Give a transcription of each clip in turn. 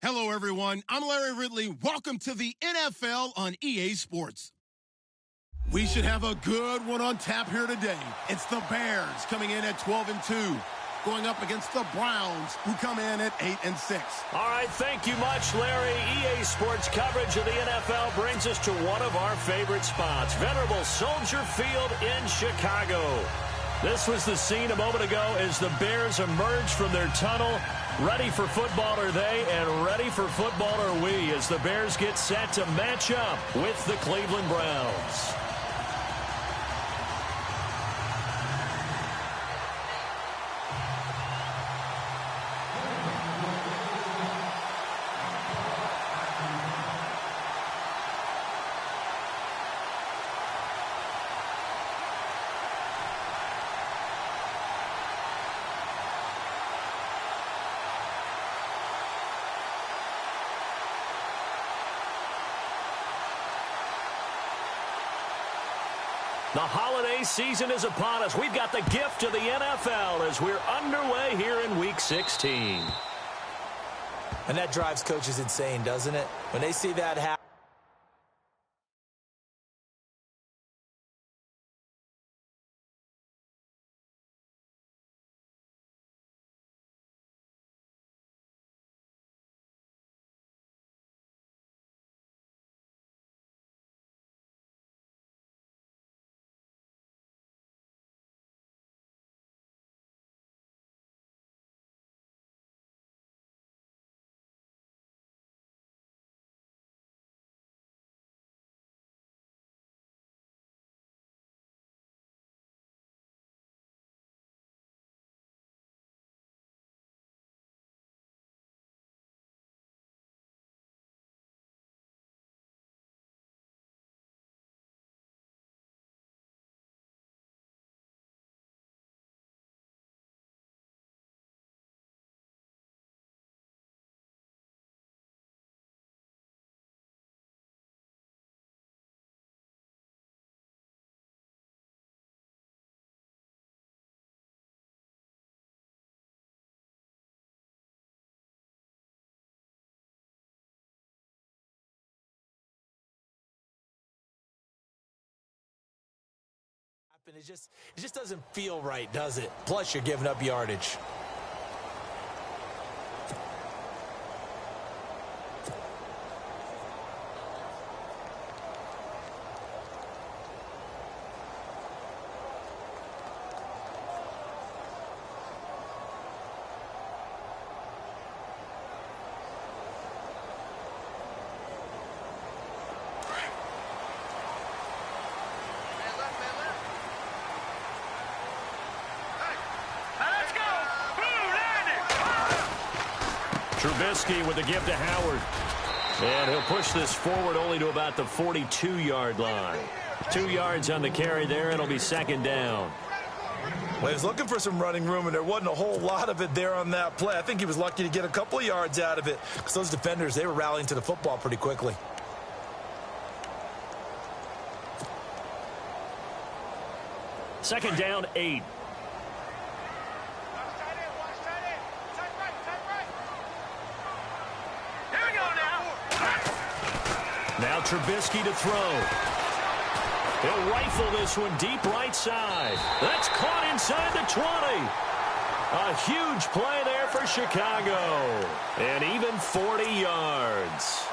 Hello, everyone. I'm Larry Ridley. Welcome to the NFL on EA Sports. We should have a good one on tap here today. It's the Bears coming in at 12-2, going up against the Browns, who come in at 8-6. All right, thank you much, Larry. EA Sports coverage of the NFL brings us to one of our favorite spots, venerable Soldier Field in Chicago. This was the scene a moment ago as the Bears emerged from their tunnel. Ready for football are they, and ready for football are we, as the Bears get set to match up with the Cleveland Browns. The holiday season is upon us. We've got the gift of the NFL as we're underway here in Week 16. And that drives coaches insane, doesn't it? When they see that happen. It just doesn't feel right, does it? Plus, you're giving up yardage. Trubisky with the give to Howard. And he'll push this forward only to about the 42-yard line. 2 yards on the carry there. It'll be second down. Well, he was looking for some running room, and there wasn't a whole lot of it there on that play. I think he was lucky to get a couple of yards out of it because those defenders, they were rallying to the football pretty quickly. Second down, 8. Now Trubisky to throw. He'll rifle this one deep right side. That's caught inside the 20. A huge play there for Chicago. And even 40 yards.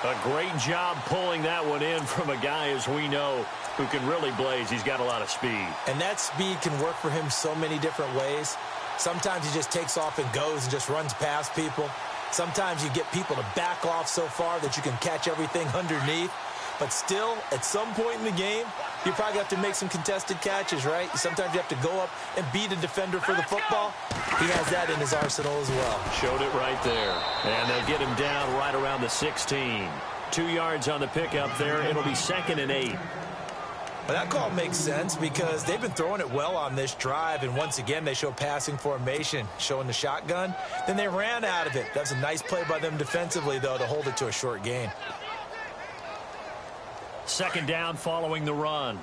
A great job pulling that one in from a guy, as we know, who can really blaze. He's got a lot of speed. And that speed can work for him so many different ways. Sometimes he just takes off and goes and just runs past people. Sometimes you get people to back off so far that you can catch everything underneath. But still, at some point in the game, you probably have to make some contested catches, right? Sometimes you have to go up and beat a defender for the football. He has that in his arsenal as well. Showed it right there. And they'll get him down right around the 16. 2 yards on the pickup there. It'll be second and 8. Well, that call makes sense because they've been throwing it well on this drive, and once again they show passing formation, showing the shotgun. Then they ran out of it. That's a nice play by them defensively, though, to hold it to a short gain. Second down following the run.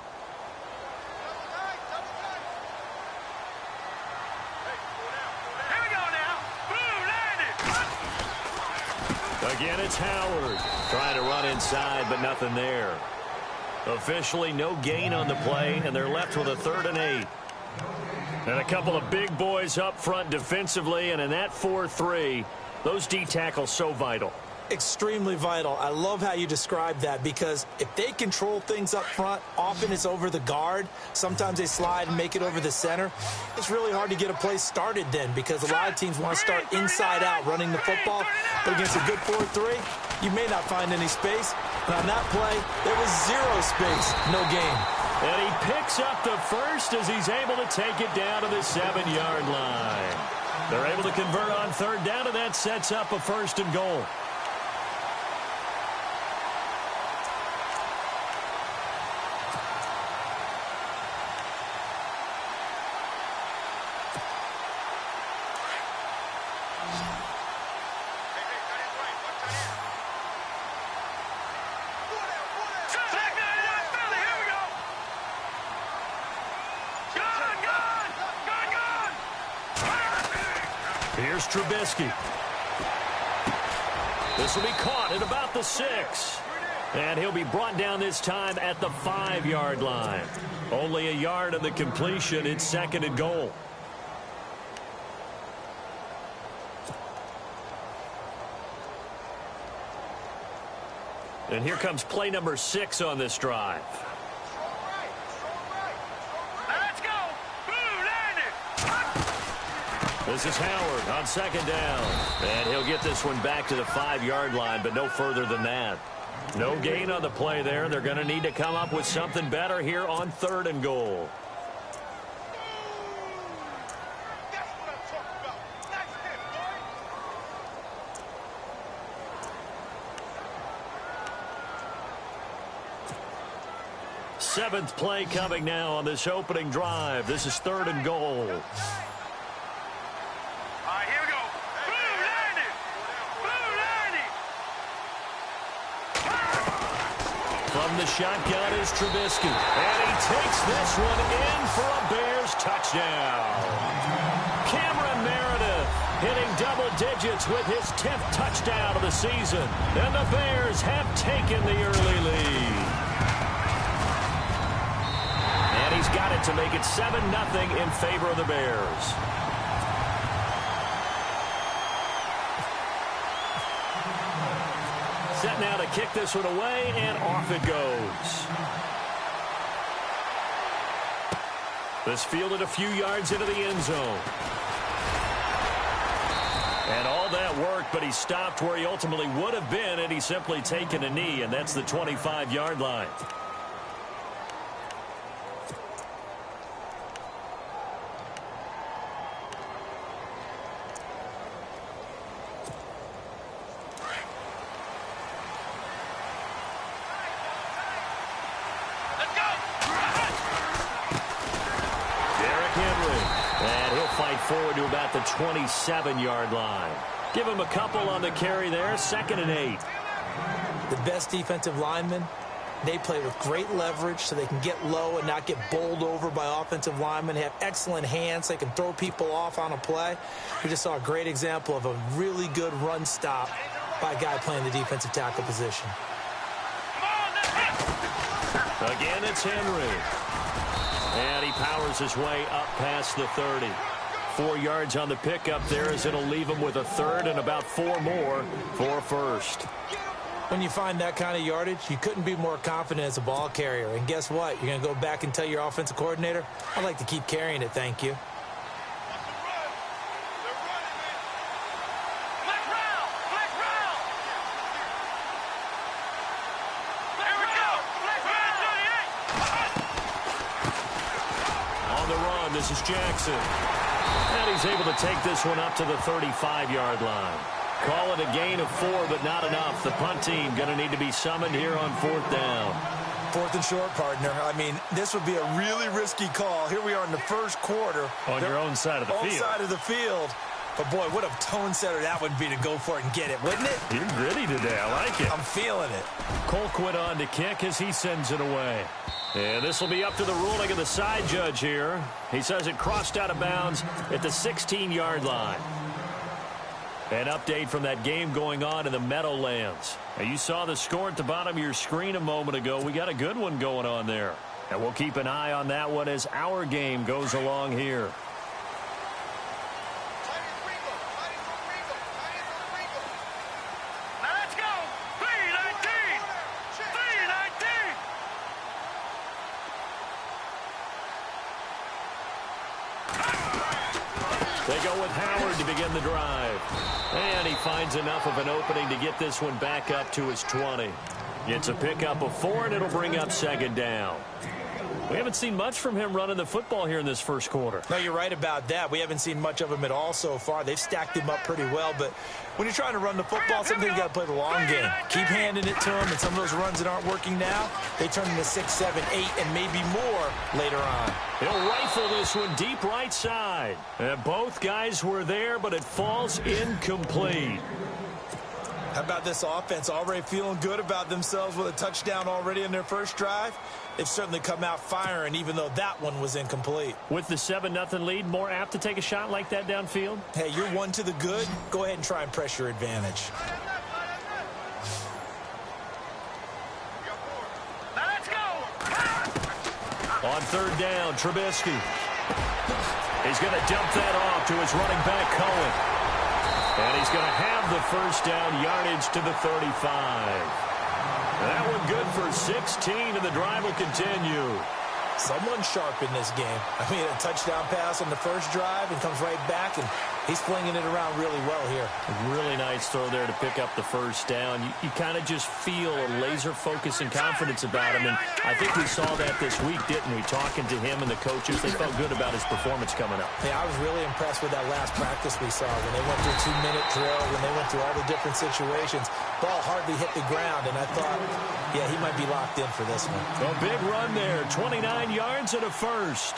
Again, it's Howard trying to run inside, but nothing there. Officially, no gain on the play, and they're left with a 3rd and 8. And a couple of big boys up front defensively, and in that 4-3, those D tackles so vital. Extremely vital. I love how you describe that, because if they control things up front, often it's over the guard. Sometimes they slide and make it over the center. It's really hard to get a play started then, because a lot of teams want to start inside out running the football. But against a good 4-3, you may not find any space. And on that play, there was 0 space, no gain. And he picks up the first as he's able to take it down to the 7-yard line. They're able to convert on 3rd down, and that sets up a 1st and goal. Here's Trubisky. This will be caught at about the 6. And he'll be brought down this time at the 5-yard line. Only a yard of the completion. It's 2nd and goal. And here comes play number 6 on this drive. This is Howard on 2nd down. And he'll get this one back to the 5-yard line, but no further than that. No gain on the play there. They're going to need to come up with something better here on 3rd and goal. That's what I'm talking about. Nice hit, boy. 7th play coming now on this opening drive. This is 3rd and goal. From the shotgun is Trubisky. And he takes this one in for a Bears touchdown. Cameron Meredith hitting double digits with his 10th touchdown of the season. And the Bears have taken the early lead. And he's got it to make it 7-0 in favor of the Bears. Set now to kick this one away, and off it goes. This fielded a few yards into the end zone. And all that worked, but he stopped where he ultimately would have been had he simply taken a knee, and that's the 25-yard line. Forward to about the 27-yard line. Give him a couple on the carry there. 2nd and 8. The best defensive linemen, they play with great leverage so they can get low and not get bowled over by offensive linemen. They have excellent hands. They can throw people off on a play. We just saw a great example of a really good run stop by a guy playing the defensive tackle position. Again, it's Henry. And he powers his way up past the 30. 4 yards on the pickup there as it'll leave him with a 3rd and about 4 more for a 1st. When you find that kind of yardage, you couldn't be more confident as a ball carrier. And guess what? You're going to go back and tell your offensive coordinator, I'd like to keep carrying it, thank you. On the run, this is Jackson. And he's able to take this one up to the 35-yard line. Call it a gain of 4, but not enough. The punt team going to need to be summoned here on 4th down. 4th and short, partner. I mean, this would be a really risky call. Here we are in the first quarter. On your own side of the field. Own side of the field. But, boy, what a tone setter that would be to go for it and get it, wouldn't it? You're gritty today. I like it. I'm feeling it. Colquitt on to kick as he sends it away. And this will be up to the ruling of the side judge here. He says it crossed out of bounds at the 16-yard line. An update from that game going on in the Meadowlands. Now, you saw the score at the bottom of your screen a moment ago. We got a good one going on there. And we'll keep an eye on that one as our game goes along here. They go with Howard to begin the drive. And he finds enough of an opening to get this one back up to his 20. It's a pickup of 4, and it'll bring up second down. We haven't seen much from him running the football here in this first quarter. No, you're right about that. We haven't seen much of him at all so far. They've stacked him up pretty well, but when you're trying to run the football, sometimes you got to play the long game. Keep handing it to him, and some of those runs that aren't working now, they turn into 6, 7, 8, and maybe more later on. He'll rifle this one deep right side. And both guys were there, but it falls incomplete. How about this offense? Already feeling good about themselves with a touchdown already in their first drive. They've certainly come out firing, even though that one was incomplete. With the 7-0 lead, more apt to take a shot like that downfield? Hey, you're one to the good. Go ahead and try and press your advantage. Let's go! On third down, Trubisky. He's going to dump that off to his running back, Cohen. And he's going to have the first down yardage to the 35. That one good for 16, and the drive will continue. Someone sharp in this game. I mean, a touchdown pass on the first drive and comes right back, and he's flinging it around really well here. A really nice throw there to pick up the first down. You kind of just feel a laser focus and confidence about him, and I think we saw that this week, didn't we? Talking to him and the coaches, they felt good about his performance coming up. Yeah, I was really impressed with that last practice we saw when they went through 2-minute drill, when they went through all the different situations. Ball hardly hit the ground, and I thought, yeah, he might be locked in for this one. A big run there, 29 yards and a first.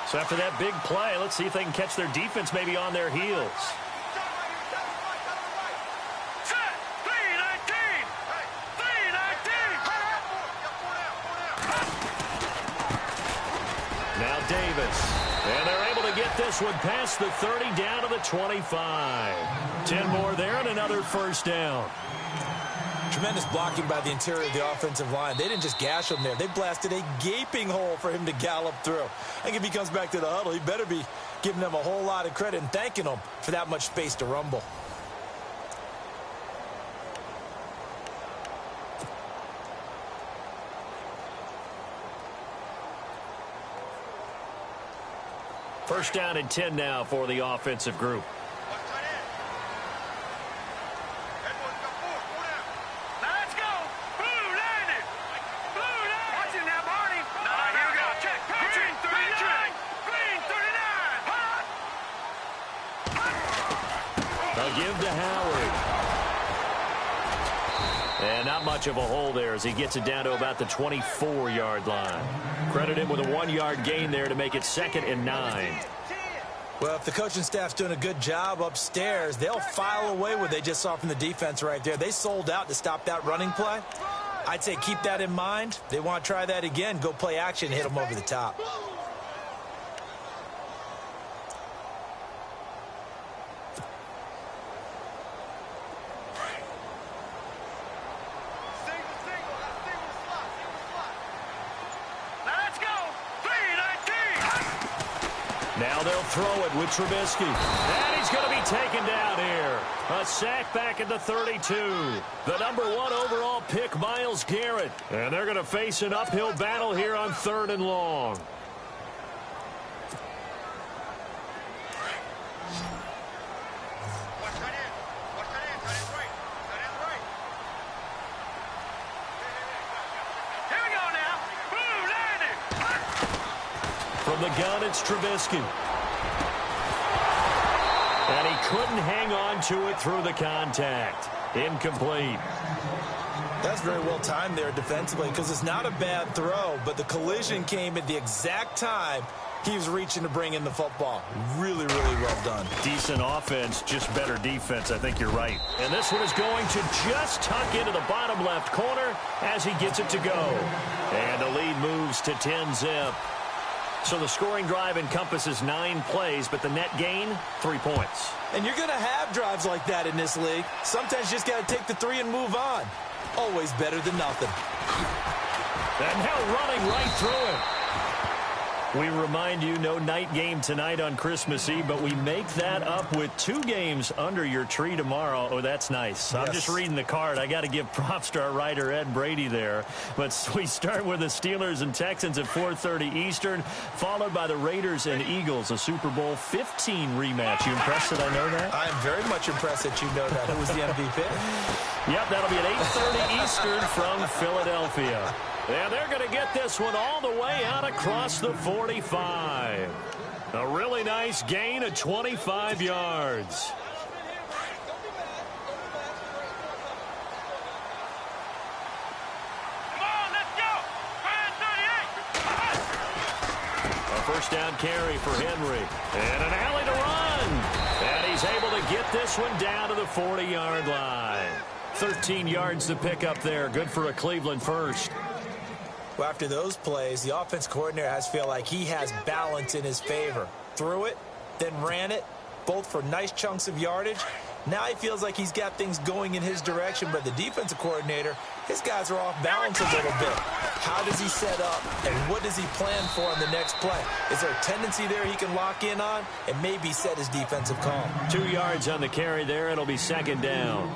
So after that big play, let's see if they can catch their defense maybe on their heels. Now Davis. And they're able to get this one past the 30 down to the 25. 10 more there and another first down. Tremendous blocking by the interior of the offensive line. They didn't just gash him there. They blasted a gaping hole for him to gallop through. I think if he comes back to the huddle, he better be giving them a whole lot of credit and thanking them for that much space to rumble. First down and 10 now for the offensive group. They'll give to Howard. And not much of a hole there as he gets it down to about the 24-yard line. Credit him with a 1-yard gain there to make it 2nd and 9. Well, if the coaching staff's doing a good job upstairs, they'll file away what they just saw from the defense right there. They sold out to stop that running play. I'd say keep that in mind. They want to try that again. Go play action, hit them over the top. Now they'll throw it with Trubisky. And he's going to be taken down here. A sack back at the 32. The number 1 overall pick, Myles Garrett. And they're going to face an uphill battle here on 3rd and long. From the gun, it's Trubisky. And he couldn't hang on to it through the contact. Incomplete. That's very well timed there defensively because it's not a bad throw, but the collision came at the exact time He was reaching to bring in the football. Really, really well done. Decent offense, just better defense. I think you're right. And this one is going to just tuck into the bottom left corner as he gets it to go. And the lead moves to 10-zip. So the scoring drive encompasses 9 plays, but the net gain, 3 points. And you're going to have drives like that in this league. Sometimes you just got to take the 3 and move on. Always better than nothing. And now running right through him. We remind you, no night game tonight on Christmas Eve, but we make that up with 2 games under your tree tomorrow. Oh, that's nice. Yes. I'm just reading the card. I got to give props to our writer, Ed Brady, there. But we start with the Steelers and Texans at 4:30 Eastern, followed by the Raiders and Eagles, a Super Bowl 15 rematch. You impressed that I know that? I am very much impressed that you know that. It was the MVP. Yep, that'll be at 8:30 Eastern from Philadelphia. And they're going to get this one all the way out across the 45. A really nice gain of 25 yards. Come on, let's go. 38. A first down carry for Henry. And an alley to run. And he's able to get this one down to the 40-yard line. 13 yards to pick up there. Good for a Cleveland first. Well, after those plays, the offense coordinator has to feel like he has balance in his favor. Threw it, then ran it, both for nice chunks of yardage. Now he feels like he's got things going in his direction, but the defensive coordinator, his guys are off balance a little bit. How does he set up, and what does he plan for on the next play? Is there a tendency there he can lock in on and maybe set his defensive call? 2 yards on the carry there. It'll be second down.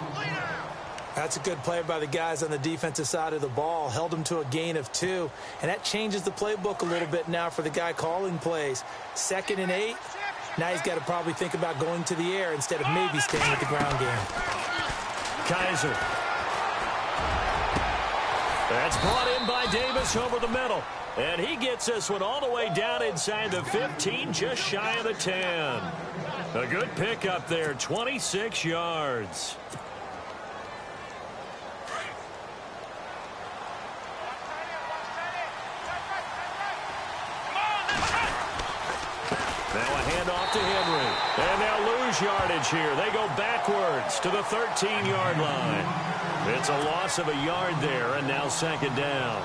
That's a good play by the guys on the defensive side of the ball. Held them to a gain of 2. And that changes the playbook a little bit now for the guy calling plays. 2nd and 8. Now he's got to probably think about going to the air instead of maybe staying with the ground game. Kaiser. That's brought in by Davis over the middle. And he gets this one all the way down inside the 15, just shy of the 10. A good pickup there, 26 yards. Now a handoff to Henry. And they'll lose yardage here. They go backwards to the 13-yard line. It's a loss of a yard there, and now second down.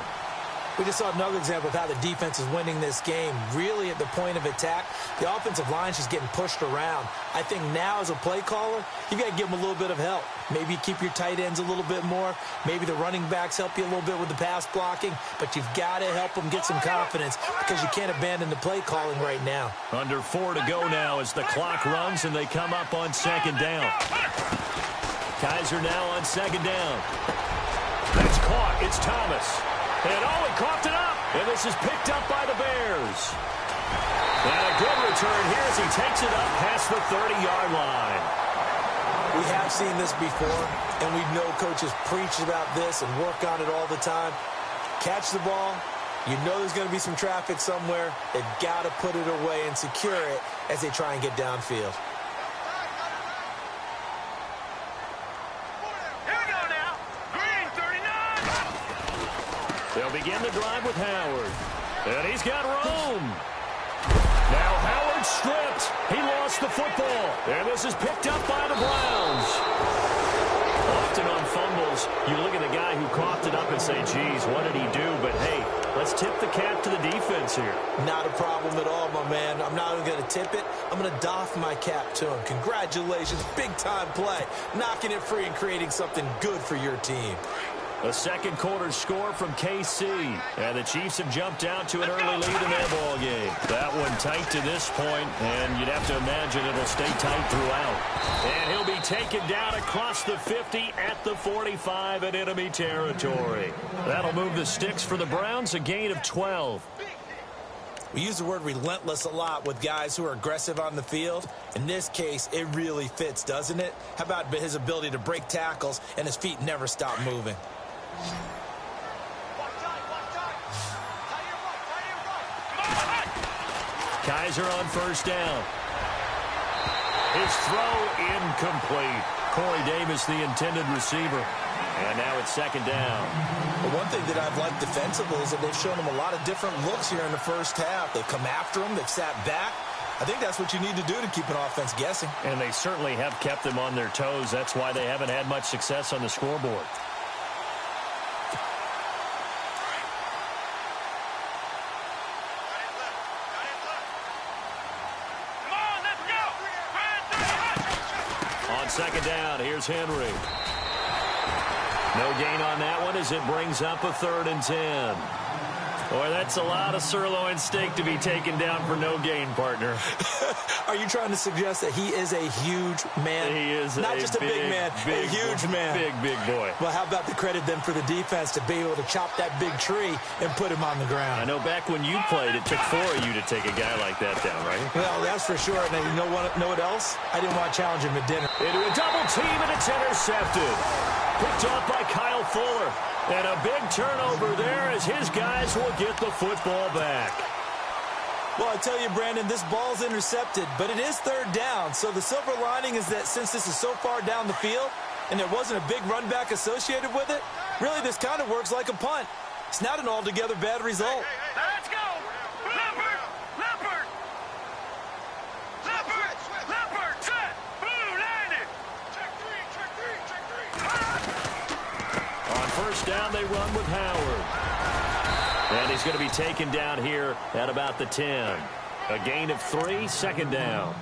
We just saw another example of how the defense is winning this game. Really at the point of attack, the offensive line's just getting pushed around. I think now as a play caller, you got to give them a little bit of help. Maybe keep your tight ends a little bit more. Maybe the running backs help you a little bit with the pass blocking. But you've got to help them get some confidence because you can't abandon the play calling right now. Under 4 to go now as the clock runs and they come up on second down. Kaiser now on second down. That's caught. It's Thomas. And oh, he coughed it up. And this is picked up by the Bears. And a good return here as he takes it up past the 30-yard line. We have seen this before, and we know coaches preach about this and work on it all the time. Catch the ball. You know there's going to be some traffic somewhere. They've got to put it away and secure it as they try and get downfield. They'll begin the drive with Howard. And he's got room. Now Howard stripped. He lost the football. And this is picked up by the Browns. Often on fumbles, you look at the guy who coughed it up and say, geez, what did he do? But, hey, let's tip the cap to the defense here. Not a problem at all, my man. I'm not even going to tip it. I'm going to doff my cap to him. Congratulations. Big-time play. Knocking it free and creating something good for your team. A second quarter score from KC. And the Chiefs have jumped out to an early lead in their ball game. That one tight to this point, and you'd have to imagine it'll stay tight throughout. And he'll be taken down across the 50 at the 45 in enemy territory. That'll move the sticks for the Browns, a gain of 12. We use the word relentless a lot with guys who are aggressive on the field. In this case, it really fits, doesn't it? How about his ability to break tackles and his feet never stop moving? Kaiser on first down. His throw incomplete. Corey Davis, the intended receiver. And now it's second down. The one thing that I've liked defensively is that they've shown them a lot of different looks here in the first half. They've come after them. They've sat back. I think that's what you need to do to keep an offense guessing. And they certainly have kept them on their toes. That's why they haven't had much success on the scoreboard. On second down, here's Henry. No gain on that one as it brings up a 3rd and 10. Boy, that's a lot of sirloin steak to be taken down for no gain, partner. Are you trying to suggest that he is a huge man? He is not just a big man, a huge man. Big boy. Well, how about the credit then for the defense to be able to chop that big tree and put him on the ground? I know back when you played, it took 4 of you to take a guy like that down, right? Well, that's for sure. And you know what else? I didn't want to challenge him at dinner. Into a double team, and it's intercepted. Picked off by Kyle Fuller. And a big turnover there as his guys will get the football back. Well, I tell you, Brandon, this ball's intercepted, but it is 3rd down. So the silver lining is that since this is so far down the field and there wasn't a big run back associated with it, really this kind of works like a punt. It's not an altogether bad result. Let's go! Leopard! Leopard! Leopard! Leopard! Set! Blue landed! Check three! On first down, they run with Howard. And he's going to be taken down here at about the 10. A gain of 3, second down.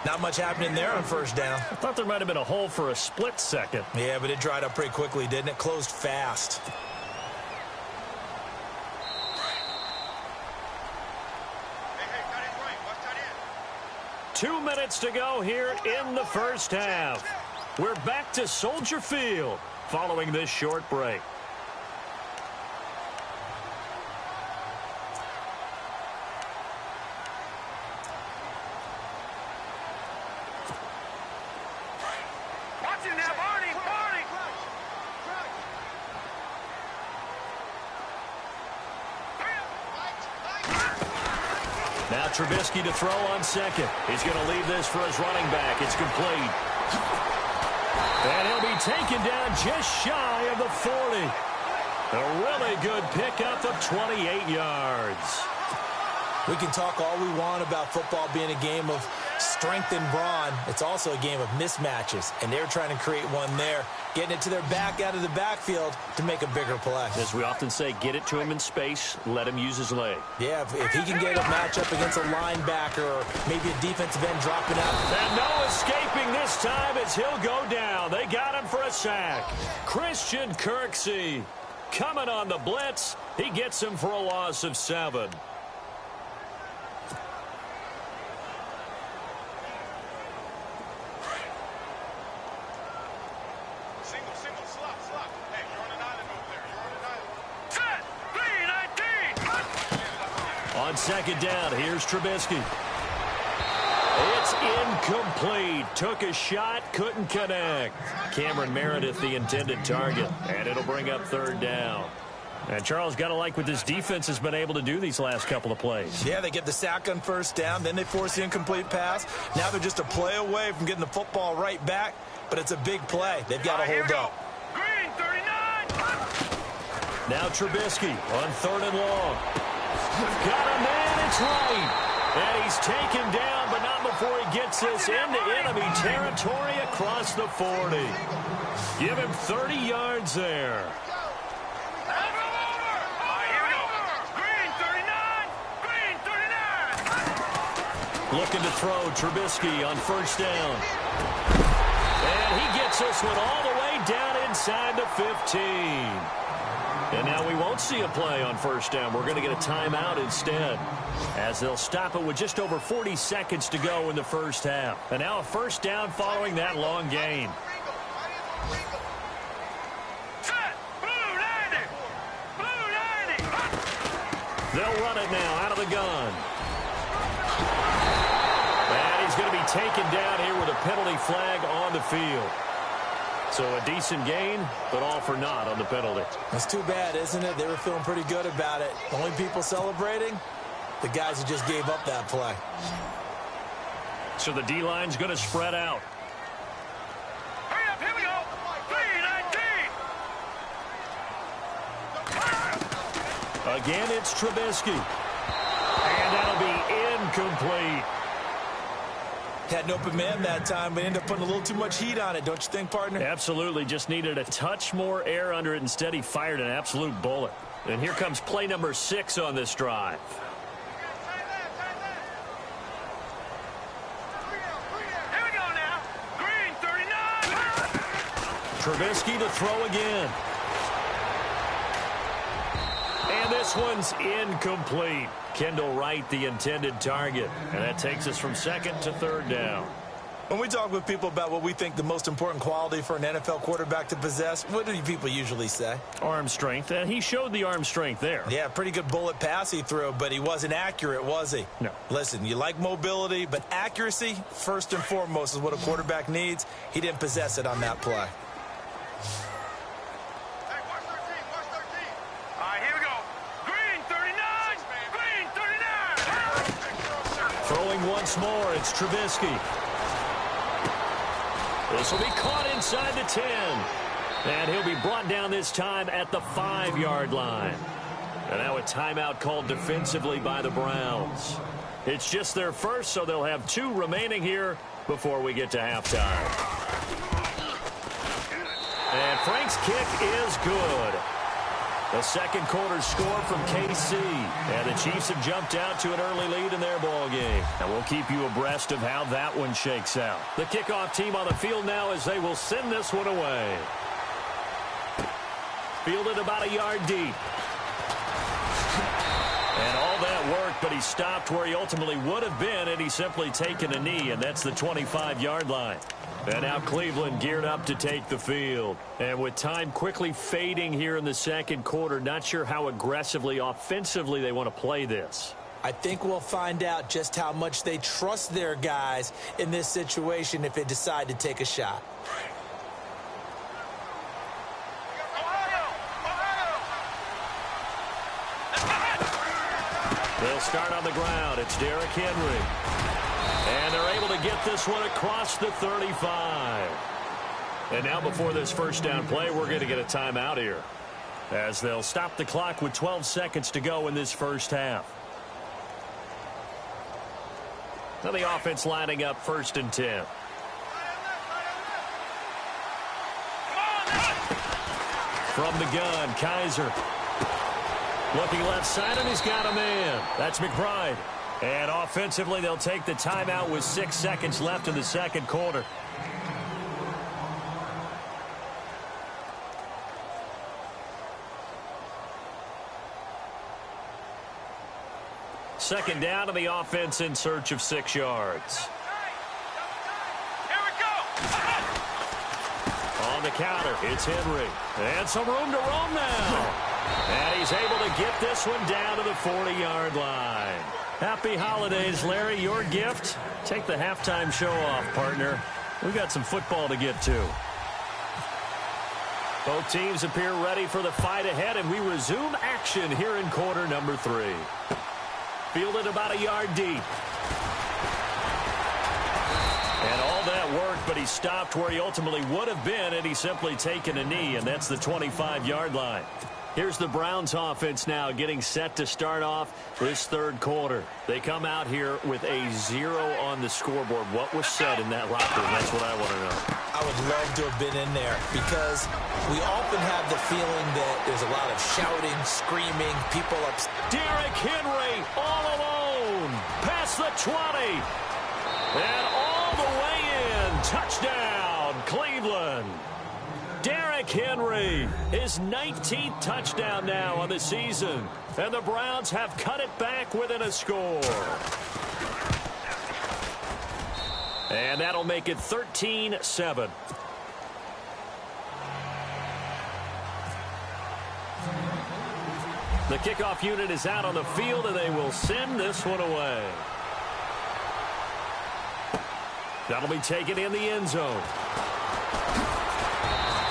Not much happening there on first down. I thought there might have been a hole for a split second. Yeah, but it dried up pretty quickly, didn't it? Closed fast. Hey, got it right. Watch that in. 2 minutes to go here in the first half. We're back to Soldier Field following this short break. Watch it now, Barney! Barney! Now Trubisky to throw on second. He's going to leave this for his running back. It's complete. And he'll be taken down just shy of the 40. A really good pickup of 28 yards. We can talk all we want about football being a game of strength and brawn. It's also a game of mismatches, and they're trying to create one there, getting it to their back out of the backfield to make a bigger play. As we often say, get it to him in space, let him use his leg. Yeah, if he can get a matchup against a linebacker or maybe a defensive end dropping out. And no escaping this time as he'll go down. They got him for a sack. Christian Kirksey coming on the blitz. He gets him for a loss of 7. Single, slot. Hey, you're on an island over there. You're on an island. Set! 3-19! On second down, here's Trubisky. It's incomplete. Took a shot, couldn't connect. Cameron Meredith, the intended target. And it'll bring up 3rd down. And Charles, got to like what this defense has been able to do these last couple of plays. Yeah, they get the sack on first down, then they force the incomplete pass. Now they're just a play away from getting the football right back, but it's a big play. They've got to hold up. Green, 39! Now Trubisky on 3rd and long. Got a man, it's right. And he's taken down, but not before he gets this into enemy territory across the 40. Give him 30 yards there. Looking to throw, Trubisky on first down. And he gets this one all the way down inside the 15. And now we won't see a play on first down. We're going to get a timeout instead, as they'll stop it with just over 40 seconds to go in the first half. And now a first down following that long gain. They'll run it now out of the gun. And he's going to be taken down here with a penalty flag on the field. So a decent gain, but all for naught on the penalty. That's too bad, isn't it? They were feeling pretty good about it. The only people celebrating, the guys who just gave up that play. So the D-line's going to spread out. Hurry up, here we go. 3-19. Again, it's Trubisky. And that'll be incomplete. Had an open man that time, but ended up putting a little too much heat on it, don't you think, partner? Absolutely. Just needed a touch more air under it. Instead, he fired an absolute bullet. And here comes play number 6 on this drive. Here we go now. Green 39. Trubisky to throw again. And this one's incomplete. Kendall Wright, the intended target. And that takes us from 2nd to 3rd down. When we talk with people about what we think the most important quality for an NFL quarterback to possess, what do people usually say? Arm strength, and he showed the arm strength there. Yeah, pretty good bullet pass he threw, but he wasn't accurate, was he? No. Listen, you like mobility, but accuracy, first and foremost, is what a quarterback needs. He didn't possess it on that play. Hey, watch 13, watch 13. All right, here we go. Green 39. Green 39. Throwing once more, it's Trubisky. This will be caught inside the 10. And he'll be brought down this time at the 5-yard line. And now a timeout called defensively by the Browns. It's just their first, so they'll have 2 remaining here before we get to halftime. And Frank's kick is good. The second quarter score from KC. And the Chiefs have jumped out to an early lead in their ball game. And we'll keep you abreast of how that one shakes out. The kickoff team on the field now as they will send this one away. Fielded about a yard deep. And all that worked, but he stopped where he ultimately would have been had he simply taken a knee, and that's the 25-yard line. And now Cleveland geared up to take the field. And with time quickly fading here in the second quarter, not sure how aggressively, offensively they want to play this. I think we'll find out just how much they trust their guys in this situation if they decide to take a shot. They'll start on the ground. It's Derrick Henry. And they're able to get this one across the 35. And now before this first down play, we're going to get a timeout here, as they'll stop the clock with 12 seconds to go in this first half. Now the offense lining up 1st and 10. From the gun, Kaiser. Looking left side, and he's got a man. That's McBride. And offensively, they'll take the timeout with 6 seconds left in the second quarter. Second down to the offense in search of 6 yards. Here we go. On the counter, it's Henry. And some room to roam now. And he's able to get this one down to the 40-yard line. Happy holidays, Larry. Your gift? Take the halftime show off, partner. We got some football to get to. Both teams appear ready for the fight ahead, and we resume action here in quarter number 3. Fielded about a yard deep. And all that worked, but he stopped where he ultimately would have been had he simply taken a knee, and that's the 25-yard line. Here's the Browns offense now getting set to start off this third quarter. They come out here with a 0 on the scoreboard. What was said in that locker room? That's what I want to know. I would love to have been in there because we often have the feeling that there's a lot of shouting, screaming, people upset. Derrick Henry all alone. Past the 20. And all the way in. Touchdown, Cleveland. Derrick Henry, his 19th touchdown now on the season. And the Browns have cut it back within a score. And that'll make it 13-7. The kickoff unit is out on the field, and they will send this one away. That'll be taken in the end zone.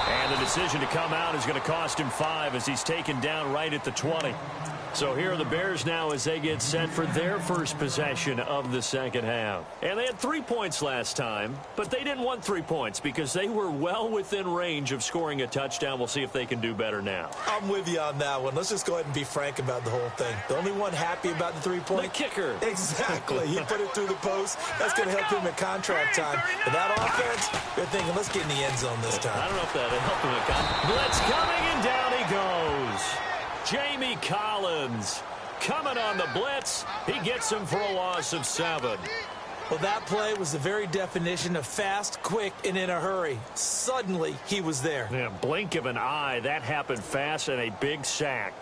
And the decision to come out is going to cost him 5 as he's taken down right at the 20. So here are the Bears now as they get set for their first possession of the second half. And they had 3 points last time, but they didn't want 3 points because they were well within range of scoring a touchdown. We'll see if they can do better now. I'm with you on that one. Let's just go ahead and be frank about the whole thing. The only one happy about the 3-point? The kicker. Exactly. He put it through the post. That's going to help him at contract time. But that offense, they're thinking, let's get in the end zone this time. I don't know if that'll help him at contract. Blitz coming, and down he goes. Jamie Collins coming on the blitz. He gets him for a loss of 7. Well, that play was the very definition of fast, quick, and in a hurry. Suddenly, he was there. Yeah, blink of an eye. That happened fast and a big sack.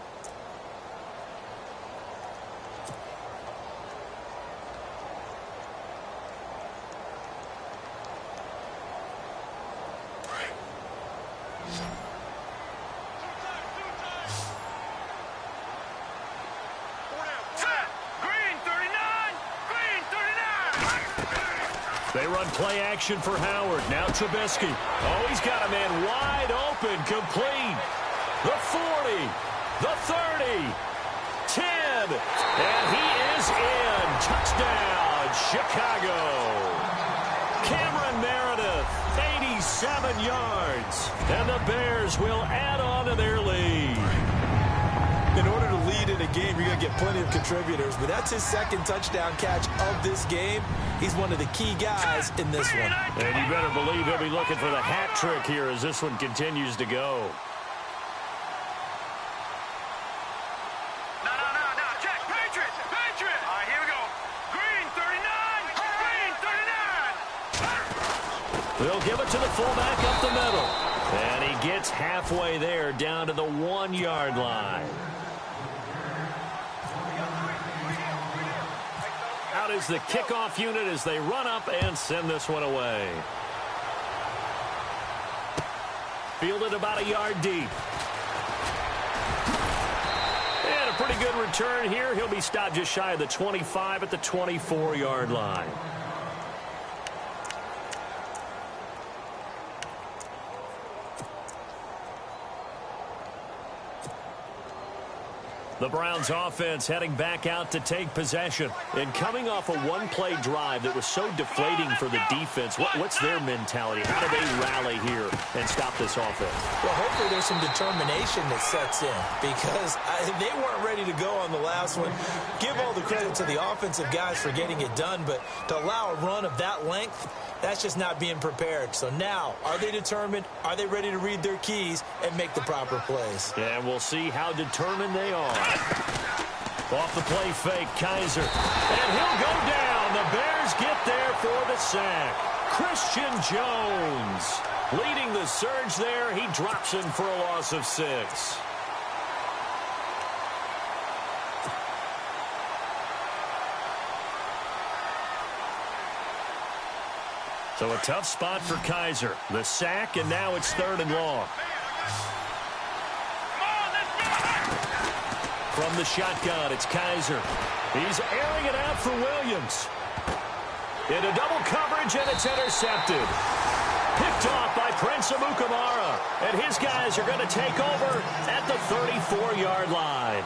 They run play action for Howard. Now Trubisky. Oh, he's got a man wide open, complete. The 40, the 30, 10, and he is in. Touchdown, Chicago. Cameron Meredith, 87 yards, and the Bears will add on to their lead. In order to lead in a game, you're going to get plenty of contributors, but that's his second touchdown catch of this game. He's one of the key guys in this one. And you better believe he'll be looking for the hat trick here as this one continues to go. No. Check. Patriots. All right, here we go. Green 39. Green 39. They'll give it to the fullback up the middle. And he gets halfway there down to the 1-yard line. Out is the kickoff unit as they run up and send this one away. Fielded about a yard deep. And a pretty good return here. He'll be stopped just shy of the 25 at the 24-yard line. The Browns offense heading back out to take possession. And coming off a one-play drive that was so deflating for the defense, what's their mentality? How do they rally here and stop this offense? Well, hopefully there's some determination that sets in because they weren't ready to go on the last one. Give all the credit to the offensive guys for getting it done, but to allow a run of that length, that's just not being prepared. So now, are they determined? Are they ready to read their keys and make the proper plays? And we'll see how determined they are. Off the play fake, Kaiser. And he'll go down. The Bears get there for the sack. Christian Jones leading the surge there. He drops him for a loss of 6. So a tough spot for Kaiser. The sack, and now it's 3rd and long. From the shotgun, it's Kaiser. He's airing it out for Williams. Into double coverage, and it's intercepted. Picked off by Prince Amukamara. And his guys are going to take over at the 34-yard line.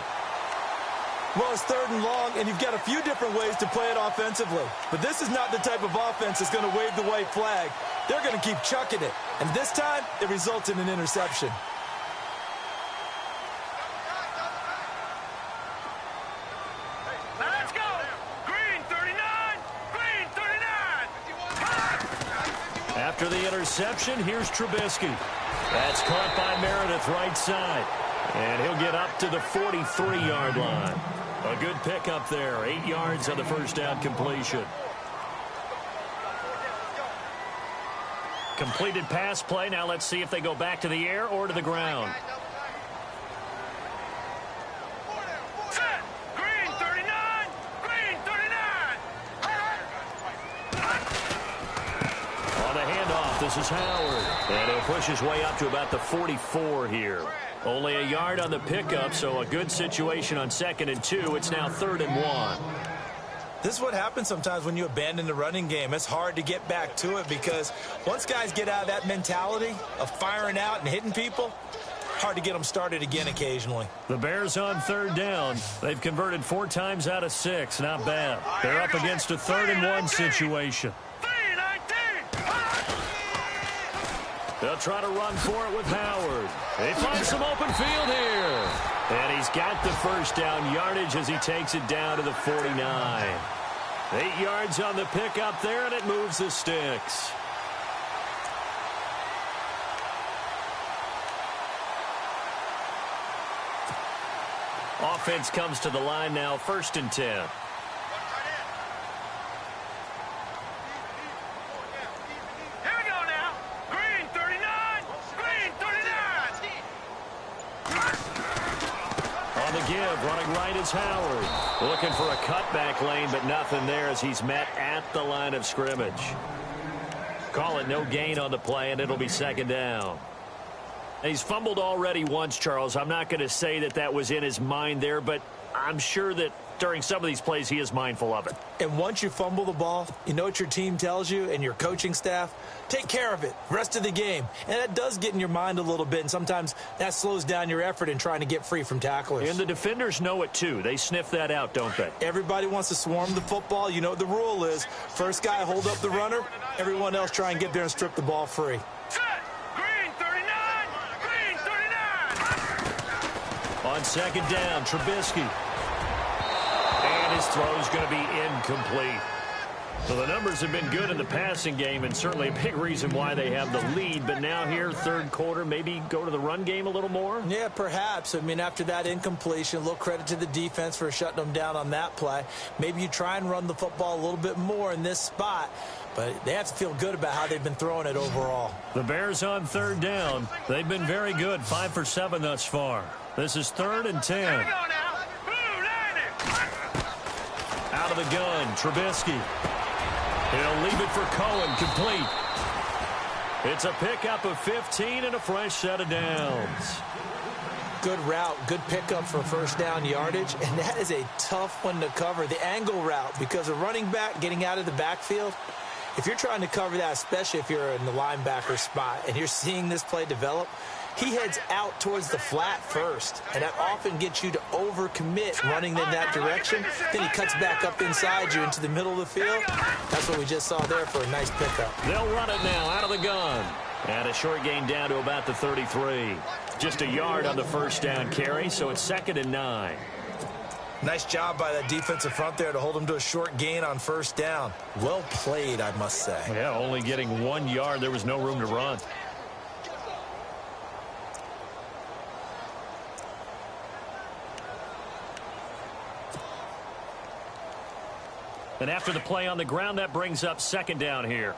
Well, it's 3rd and long, and you've got a few different ways to play it offensively. But this is not the type of offense that's going to wave the white flag. They're going to keep chucking it. And this time, it results in an interception. Let's go. Green 39. Green 39. After the interception, here's Trubisky. That's caught by Meredith right side. And he'll get up to the 43-yard line. A good pickup there. 8 yards on the first down completion. Completed pass play. Now let's see if they go back to the air or to the ground. Set. Green 39. Green 39. On the handoff, this is Howard. And he'll push his way up to about the 44 here. Only a yard on the pickup, so a good situation on 2nd and 2. It's now 3rd and 1. This is what happens sometimes when you abandon the running game. It's hard to get back to it because once guys get out of that mentality of firing out and hitting people, hard to get them started again occasionally. The Bears on third down. They've converted 4 times out of 6. Not bad. They're up against a 3rd and 1 situation. They'll try to run for it with Howard. He finds some open field here. And he's got the first down yardage as he takes it down to the 49. 8 yards on the pickup there, and it moves the sticks. Offense comes to the line now, 1st and 10. Running right is Howard. Looking for a cutback lane, but nothing there as he's met at the line of scrimmage. Call it no gain on the play, and it'll be 2nd down. He's fumbled already once, Charles. I'm not going to say that that was in his mind there, but I'm sure that during some of these plays he is mindful of it. And once you fumble the ball, you know what your team tells you and your coaching staff? Take care of it rest of the game. And that does get in your mind a little bit, and sometimes that slows down your effort in trying to get free from tacklers. And the defenders know it too. They sniff that out, don't they? Everybody wants to swarm the football. You know what the rule is. First guy hold up the runner. Everyone else try and get there and strip the ball free. On 2nd down, Trubisky. And his throw is going to be incomplete. So the numbers have been good in the passing game, and certainly a big reason why they have the lead. But now here, 3rd quarter, maybe go to the run game a little more? Yeah, perhaps. I mean, after that incompletion, a little credit to the defense for shutting them down on that play. Maybe you try and run the football a little bit more in this spot. But they have to feel good about how they've been throwing it overall. The Bears on 3rd down. They've been very good, 5 for 7 thus far. This is 3rd and 10. Out of the gun, Trubisky. He'll leave it for Cohen, complete. It's a pickup of 15 and a fresh set of downs. Good route, good pickup for 1st down yardage, and that is a tough one to cover, the angle route, because a running back getting out of the backfield, if you're trying to cover that, especially if you're in the linebacker spot and you're seeing this play develop, he heads out towards the flat first, and that often gets you to overcommit running in that direction. Then he cuts back up inside you into the middle of the field. That's what we just saw there for a nice pickup. They'll run it now out of the gun. And a short gain down to about the 33. Just a yard on the 1st down carry, so it's 2nd and 9. Nice job by that defensive front there to hold him to a short gain on 1st down. Well played, I must say. Yeah, only getting 1 yard. There was no room to run. And after the play on the ground, that brings up 2nd down here.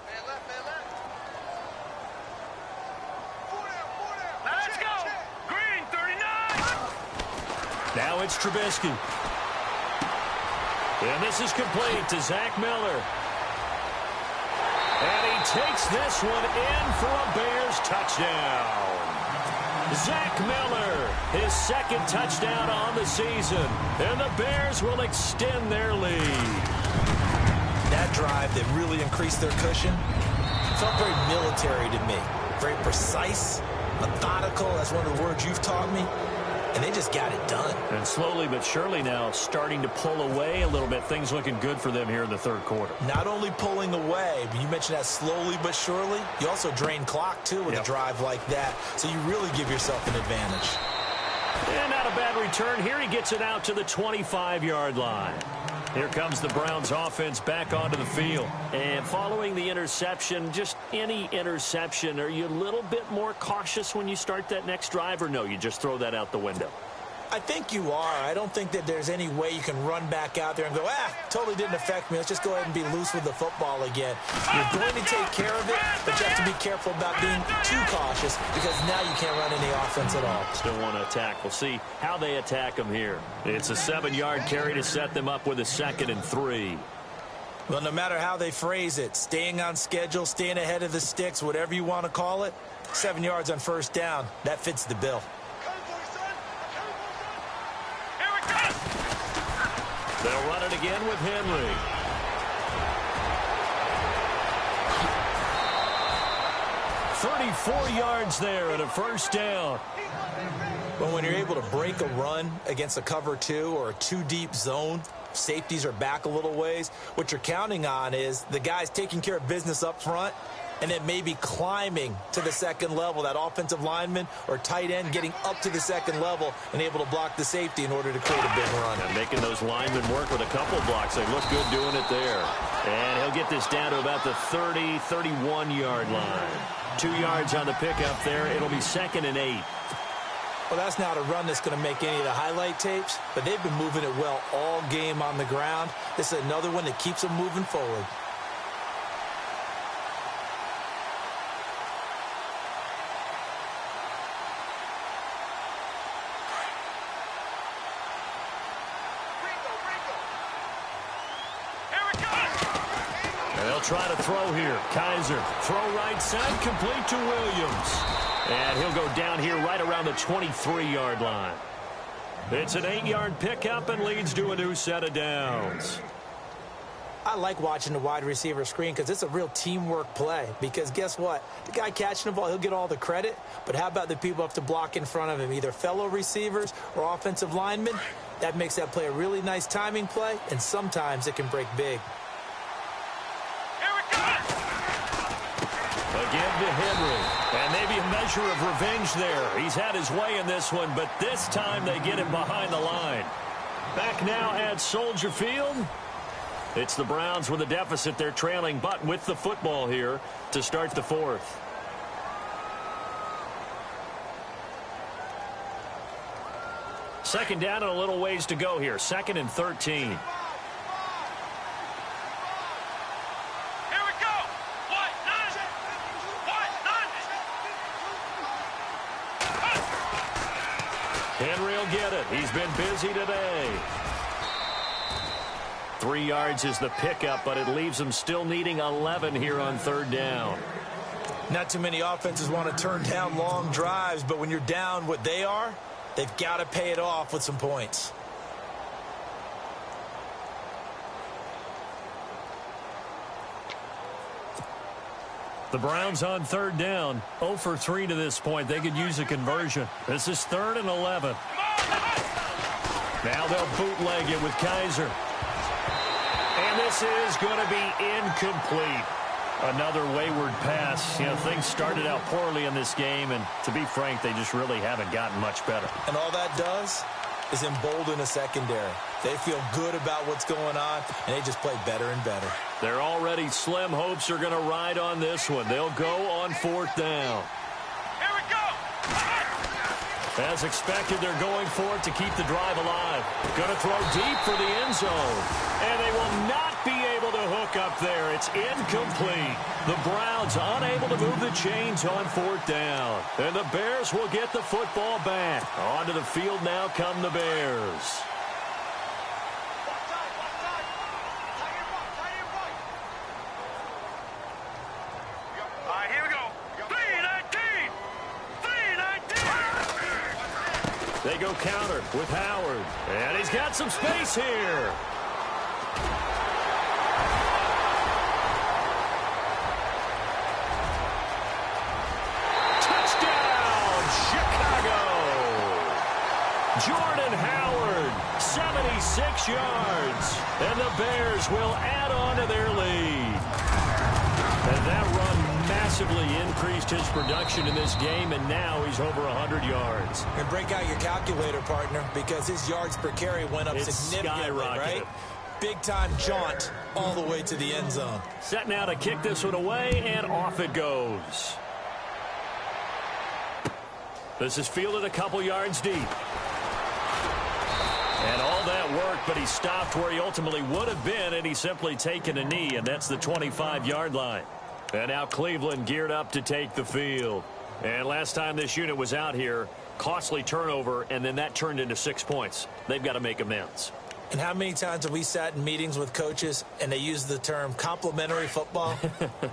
Let's go. Green 39. Now it's Trubisky. And this is complete to Zach Miller. And he takes this one in for a Bears touchdown. Zach Miller, his 2nd touchdown on the season. And the Bears will extend their lead. That drive that really increased their cushion felt very military to me. Very precise, methodical. That's one of the words you've taught me. And they just got it done. And slowly but surely now starting to pull away a little bit. Things looking good for them here in the 3rd quarter. Not only pulling away, but you mentioned that slowly but surely. You also drain clock, too, with a drive like that. So you really give yourself an advantage. And not a bad return. Here he gets it out to the 25-yard line. Here comes the Browns offense back onto the field. And following the interception, just any interception, are you a little bit more cautious when you start that next drive, or no, you just throw that out the window? I think you are. I don't think that there's any way you can run back out there and go, totally didn't affect me. Let's just go ahead and be loose with the football again. You're going to take care of it, but you have to be careful about being too cautious because now you can't run any offense at all. Still want to attack. We'll see how they attack them here. It's a 7-yard carry to set them up with a 2nd and 3. Well, no matter how they phrase it, staying on schedule, staying ahead of the sticks, whatever you want to call it, 7 yards on 1st down, that fits the bill. They'll run it again with Henry. 34 yards there and a first down. But when you're able to break a run against a cover 2 or a 2-deep zone, safeties are back a little ways. What you're counting on is the guys taking care of business up front and then maybe climbing to the second level, that offensive lineman or tight end getting up to the second level and able to block the safety in order to create a big run. And making those linemen work with a couple blocks. They look good doing it there. And he'll get this down to about the 30, 31-yard line. 2 yards on the pickup there. It'll be 2nd and 8. Well, that's not a run that's going to make any of the highlight tapes, but they've been moving it well all game on the ground. This is another one that keeps them moving forward. And they'll try to throw here. Kaiser, throw right side, complete to Williams. And he'll go down here right around the 23-yard line. It's an 8-yard pickup and leads to a new set of downs. I like watching the wide receiver screen because it's a real teamwork play. Because guess what? The guy catching the ball, he'll get all the credit. But how about the people have to block in front of him, either fellow receivers or offensive linemen? That makes that play a really nice timing play, and sometimes it can break big. Again to Henry. And maybe a measure of revenge there. He's had his way in this one, but this time they get him behind the line. Back now at Soldier Field. It's the Browns with a deficit. They're trailing, but with the football here to start the 4th. Second down and a little ways to go here. 2nd and 13. Henry will get it. He's been busy today. 3 yards is the pickup, but it leaves him still needing 11 here on 3rd down. Not too many offenses want to turn down long drives, but when you're down what they are, they've got to pay it off with some points. The Browns on 3rd down. 0 for 3 to this point. They could use a conversion. This is 3rd and 11. Now they'll bootleg it with Kaiser. And this is going to be incomplete. Another wayward pass. You know, things started out poorly in this game, and to be frank, they just really haven't gotten much better. And all that does is embolden a secondary. They feel good about what's going on, and they just play better and better. Their already slim hopes are going to ride on this one. They'll go on 4th down. Here we go! As expected, they're going for it to keep the drive alive. Going to throw deep for the end zone. And they will not be able to hook up there. It's incomplete. The Browns unable to move the chains on 4th down. And the Bears will get the football back. Onto the field now come the Bears. They go counter with Howard. And he's got some space here. Touchdown, Chicago. Jordan Howard, 76 yards. And the Bears will add on to their lead. And that run massively increased his production in this game, and now he's over 100 yards. And break out your calculator, partner, because his yards per carry went up significantly, right? Big-time jaunt all the way to the end zone. Set now to kick this one away, and off it goes. This is fielded a couple yards deep. And all that work, but he stopped where he ultimately would have been, and he's simply taken a knee, and that's the 25-yard line. And now Cleveland geared up to take the field. And last time this unit was out here, costly turnover, and then that turned into 6 points. They've got to make amends. And how many times have we sat in meetings with coaches and they use the term complementary football?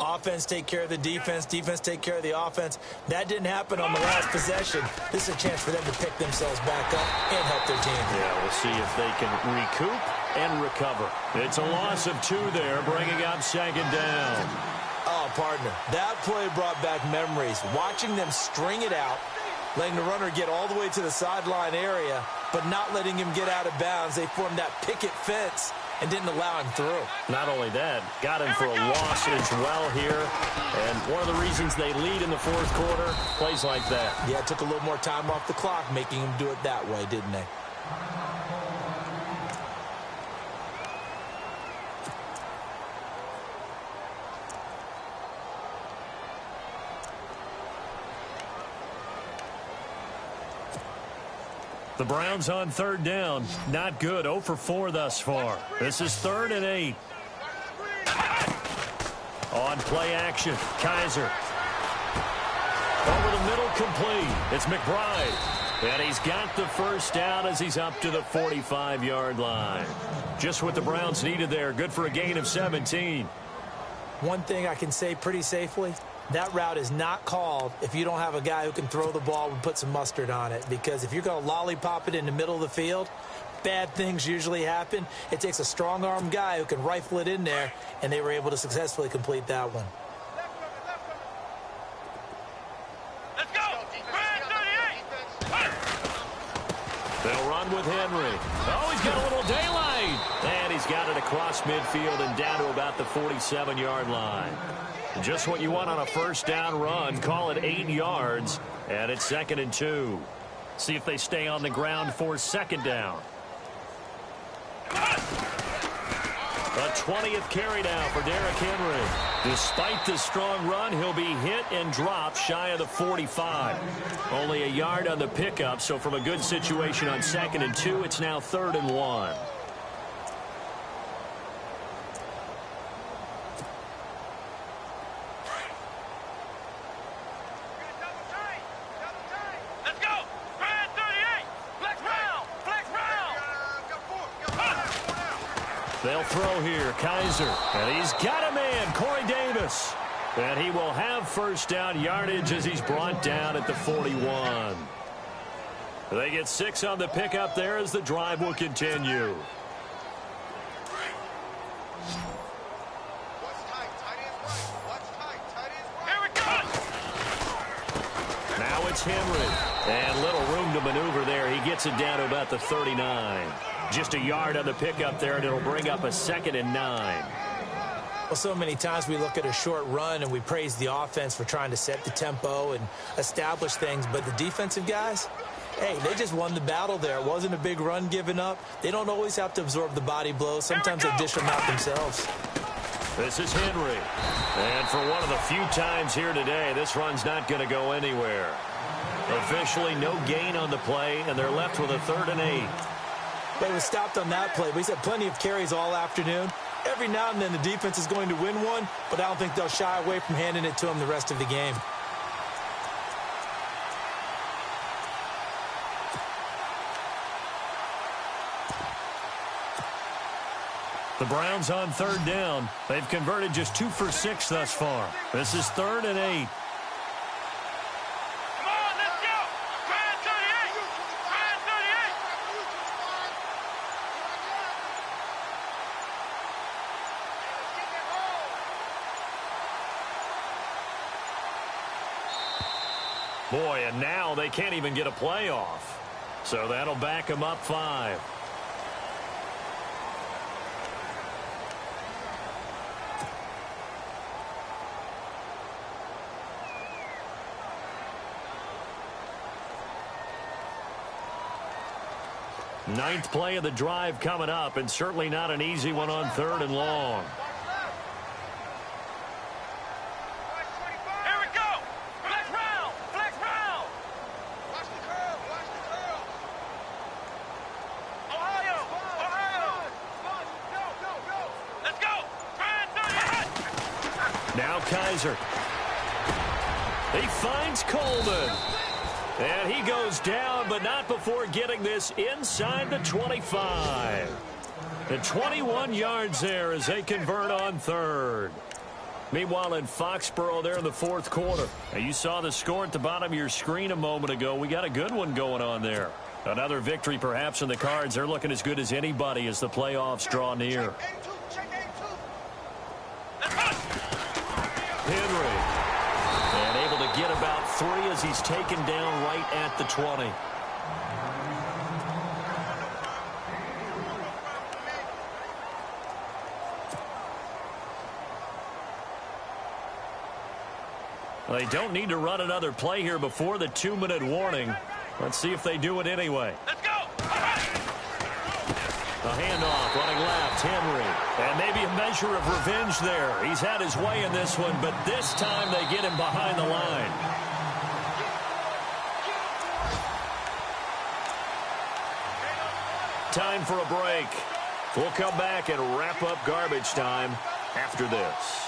Offense take care of the defense, defense take care of the offense. That didn't happen on the last possession. This is a chance for them to pick themselves back up and help their team. Yeah, we'll see if they can recoup and recover. It's a loss of 2 there, bringing up 2nd down. Oh, partner. That play brought back memories. Watching them string it out, letting the runner get all the way to the sideline area, but not letting him get out of bounds. They formed that picket fence and didn't allow him through. Not only that, got him for a loss as well here. And one of the reasons they lead in the fourth quarter, plays like that. Yeah, it took a little more time off the clock, making him do it that way, didn't they? The Browns on third down. Not good. 0 for 4 thus far. This is 3rd and 8. On play action. Kaiser. Over the middle, complete. It's McBride. And he's got the first down as he's up to the 45-yard line. Just what the Browns needed there. Good for a gain of 17. One thing I can say pretty safely, that route is not called if you don't have a guy who can throw the ball and put some mustard on it. Because if you're going to lollipop it in the middle of the field, bad things usually happen. It takes a strong-arm guy who can rifle it in there, and they were able to successfully complete that one. Let's go! Brad 38! They'll run with Henry. Oh, he's got a little daylight. And he's got it across midfield and down to about the 47-yard line. Just what you want on a first down run. Call it 8 yards, and it's 2nd and 2. See if they stay on the ground for 2nd down. A 20th carry now for Derrick Henry. Despite the strong run, he'll be hit and dropped shy of the 45. Only a yard on the pickup, so from a good situation on 2nd and 2, it's now 3rd and 1. They'll throw here. Kaiser. And he's got a man, Corey Davis. And he will have first down yardage as he's brought down at the 41. They get 6 on the pickup there as the drive will continue. Now it's Henry. And little room to maneuver there. He gets it down to about the 39. Just a yard on the pickup there, and it'll bring up a 2nd and 9. Well, so many times we look at a short run and we praise the offense for trying to set the tempo and establish things, but the defensive guys, hey, they just won the battle there. It wasn't a big run given up. They don't always have to absorb the body blows. Sometimes they dish them out themselves. This is Henry. And for one of the few times here today, this run's not going to go anywhere. Officially no gain on the play, and they're left with a 3rd and 8. They were stopped on that play. He's had plenty of carries all afternoon. Every now and then the defense is going to win one, but I don't think they'll shy away from handing it to him the rest of the game. The Browns on 3rd down. They've converted just 2 for 6 thus far. This is 3rd and 8. Boy, and now they can't even get a play off. So that'll back them up 5. Ninth play of the drive coming up, and certainly not an easy one on 3rd and long. Now Kaiser. He finds Coleman. And he goes down, but not before getting this inside the 25. The 21 yards there as they convert on 3rd. Meanwhile, in Foxborough there in the 4th quarter. Now, you saw the score at the bottom of your screen a moment ago. We got a good one going on there. Another victory perhaps in the cards. They're looking as good as anybody as the playoffs draw near. Henry. And able to get about 3 as he's taken down right at the 20. Well, they don't need to run another play here before the 2-minute warning. Let's see if they do it anyway. Let's go! A handoff, running left, Henry. And maybe a measure of revenge there. He's had his way in this one, but this time they get him behind the line. Time for a break. We'll come back and wrap up garbage time after this.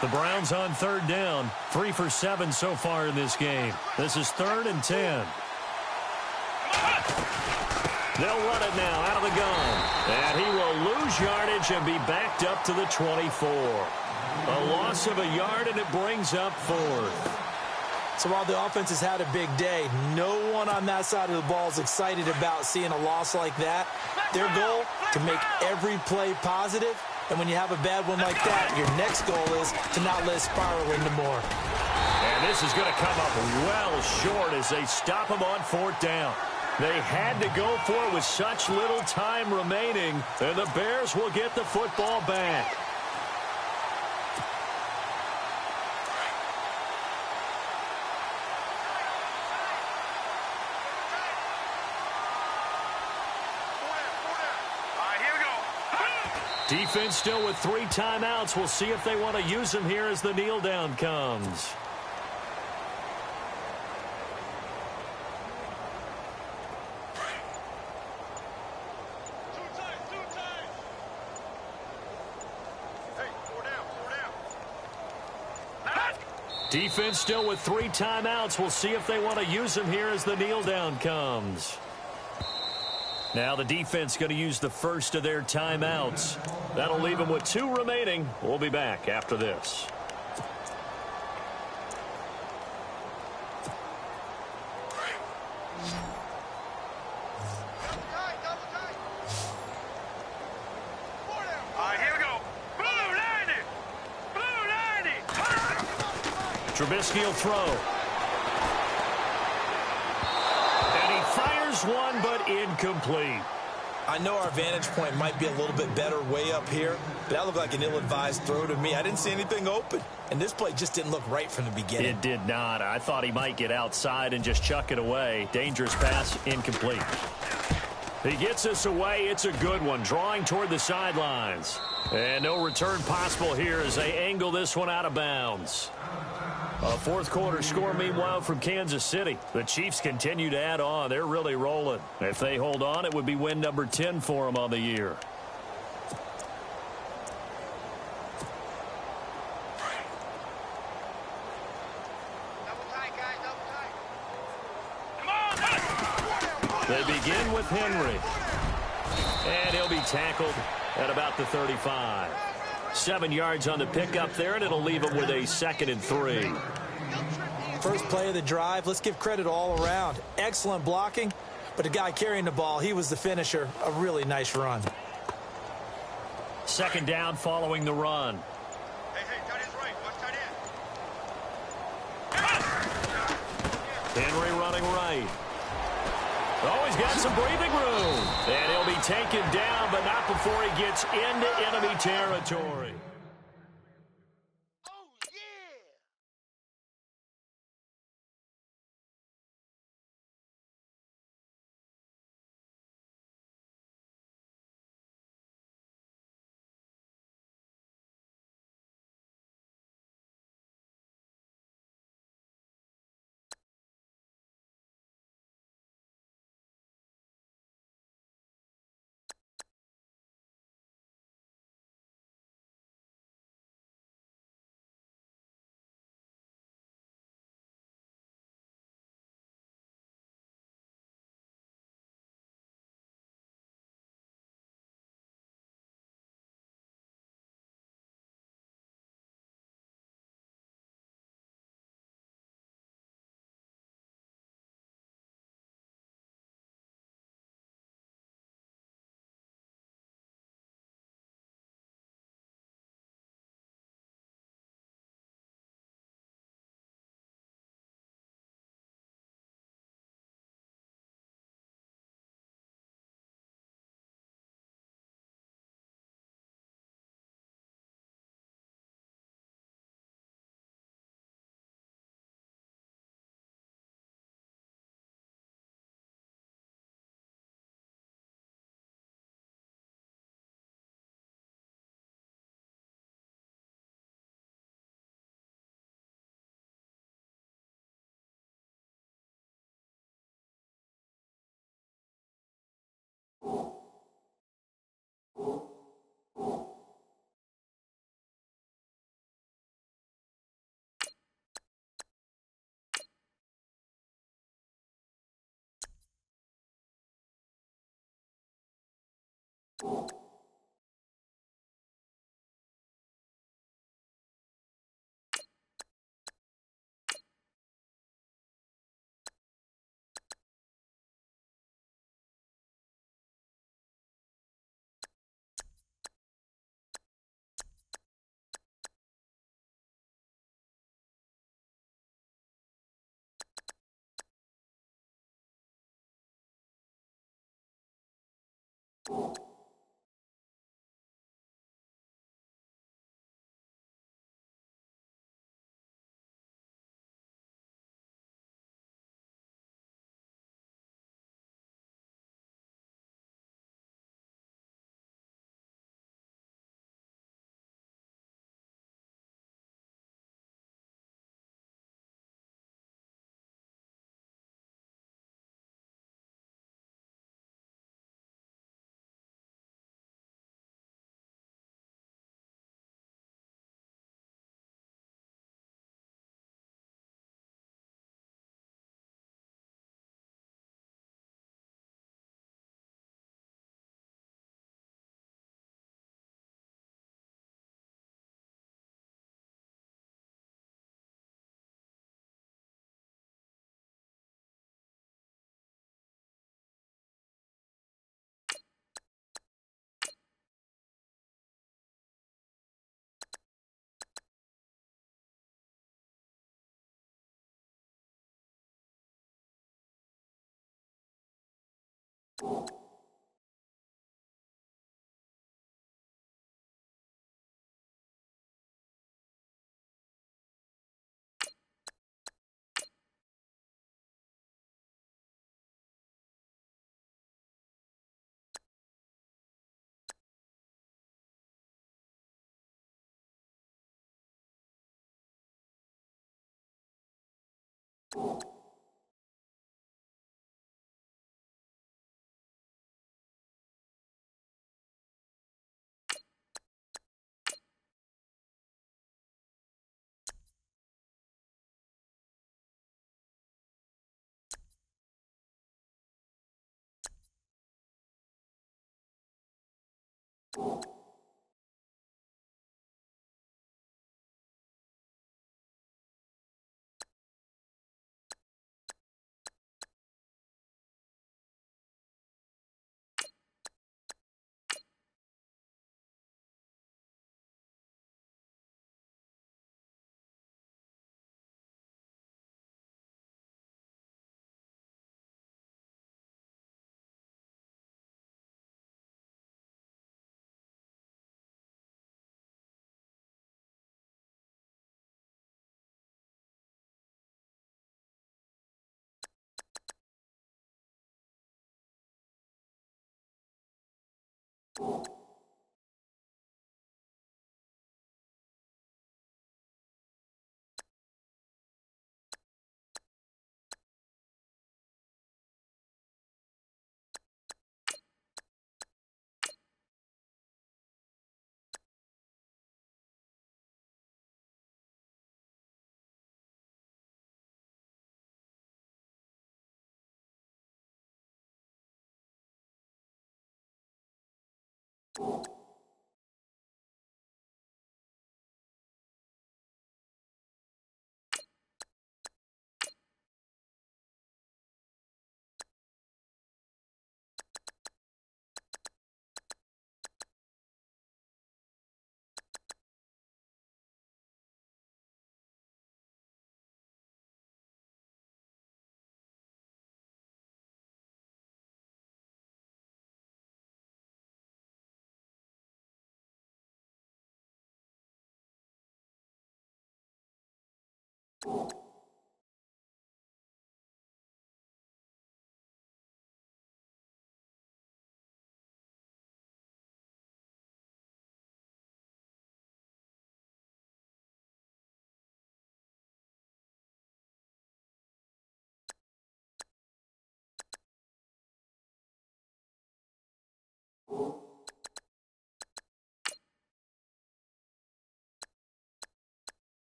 The Browns on 3rd down. 3 for 7 so far in this game. This is 3rd and 10. They'll run it now out of the gun. And he will lose yardage and be backed up to the 24. A loss of a yard, and it brings up 4th. So while the offense has had a big day, no one on that side of the ball is excited about seeing a loss like that. Their goal, to make every play positive. And when you have a bad one like that, your next goal is to not let it spiral into more. And this is going to come up well short as they stop him on 4th down. They had to go for it with such little time remaining, and the Bears will get the football back. Defense still with 3 timeouts. We'll see if they want to use them here as the kneel down comes. Defense still with 3 timeouts. We'll see if they want to use them here as the kneel down comes. Now the defense going to use the first of their timeouts. That'll leave them with 2 remaining. We'll be back after this. Here we go. Blue 90. Blue 90. Trubisky will throw. Fires one, but incomplete. I know our vantage point might be a little bit better way up here, but that looked like an ill-advised throw to me. I didn't see anything open, and this play just didn't look right from the beginning. It did not. I thought he might get outside and just chuck it away. Dangerous pass, incomplete. He gets this away. It's a good one, drawing toward the sidelines. And no return possible here as they angle this one out of bounds. A 4th quarter score, meanwhile, from Kansas City. The Chiefs continue to add on. They're really rolling. If they hold on, it would be win number 10 for them on the year. They begin with Henry. And he'll be tackled at about the 35. 7 yards on the pickup there, and it'll leave him with a 2nd and 3. First play of the drive, let's give credit all around. Excellent blocking, but the guy carrying the ball, he was the finisher. A really nice run. 2nd down following the run. Hey, tight end's right. Watch tight end. Henry running right. Oh, he's got some breathing room. And he'll be taken down, but not before he gets into enemy territory.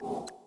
you